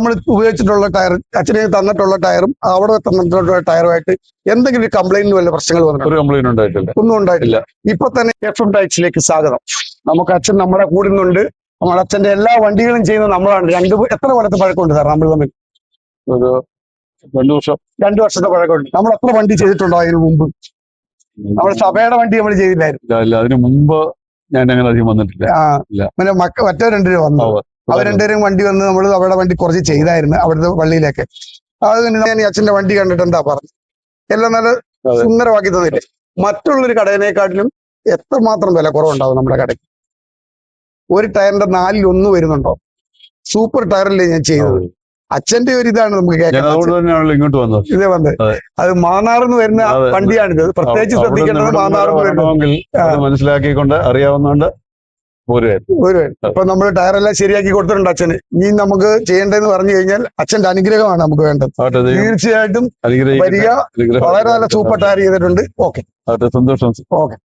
നമ്മൾ ഉപയോഗിച്ചിട്ടുള്ള ടയർ, അച്ഛനെ തന്നിട്ടുള്ള ടയറും അവിടെ തന്നിട്ടുള്ള ടയറുമായിട്ട് എന്തെങ്കിലും കംപ്ലൈന്റ് വല്ല പ്രശ്നങ്ങൾ വന്നിട്ടുണ്ടോ? ഒരു കംപ്ലൈന്റ് ഉണ്ടായിട്ടില്ല. ഒന്നും ഉണ്ടായിട്ടില്ല. ഇപ്പൊ തന്നെ FM ടൈറ്റ്സിലേക്ക് സ്വാഗതം. നമുക്ക് അച്ഛൻ നമ്മളെ കൂടുന്നുണ്ട്. നമ്മുടെ അച്ഛന്റെ എല്ലാ വണ്ടികളും ചെയ്യുന്നത് നമ്മളാണ്. എത്ര കൊല്ലത്തെ പഴക്കമുണ്ട് സാർ നമ്മൾ തമ്മിൽ? ഒരു 2 വർഷം. 2 വർഷത്തെ പഴക്കമുണ്ട്. നമ്മൾ എത്ര വണ്ടി ചെയ്തിട്ടുണ്ടോ അതിന് മുമ്പ്? നമ്മൾ സഭയുടെ വണ്ടി നമ്മൾ ചെയ്തില്ലായിരുന്നു. ഇല്ല, അതിന് മുമ്പ് ഞാൻ അങ്ങനെ അധികം വന്നിട്ടില്ല. പിന്നെ മറ്റേ രണ്ടുപേരും വന്നു. അവർ രണ്ടുപേരും വണ്ടി വന്ന് നമ്മൾ അവരുടെ വണ്ടി കുറച്ച് ചെയ്തായിരുന്നു അവിടുത്തെ പള്ളിയിലേക്ക്. അത് പിന്നെ ഞാൻ അച്ഛന്റെ വണ്ടി കണ്ടിട്ട് എന്താ പറഞ്ഞു, എല്ലാം നല്ല സുന്ദരമാക്കി തന്നില്ലേ? മറ്റുള്ളൊരു കടയിനെക്കാട്ടിലും എത്രമാത്രം വില കുറവുണ്ടാവും നമ്മുടെ കടയ്ക്ക്? ഒരു ടയറിന്റെ 1/4 വരുന്നുണ്ടോ? സൂപ്പർ ടയറല്ലേ ഞാൻ ചെയ്തത്. അച്ഛന്റെ ഒരു ഇതാണ് നമുക്ക് കേൾക്കുന്നത്. ഇങ്ങോട്ട് വന്നത് ഇതേ വന്നത് അത് മാന്നാറിന്ന് വരുന്ന വണ്ടിയാണിത്. പ്രത്യേകിച്ച് ശ്രദ്ധിക്കേണ്ടത് മാന്നാറിന്ന് വരുന്നത് മനസ്സിലാക്കിക്കൊണ്ട് അറിയാവുന്നതുകൊണ്ട് ഇപ്പൊ നമ്മൾ ടയറെല്ലാം ശരിയാക്കി കൊടുത്തിട്ടുണ്ട് അച്ഛന്. ഇനി നമുക്ക് ചെയ്യേണ്ടതെന്ന് പറഞ്ഞു കഴിഞ്ഞാൽ അച്ഛന്റെ അനുഗ്രഹമാണ് നമുക്ക് വേണ്ടത്. തീർച്ചയായിട്ടും വരിക. വളരെ നല്ല സൂപ്പർ ടയർ ചെയ്തിട്ടുണ്ട്. ഓക്കെ, സന്തോഷം. ഓക്കെ.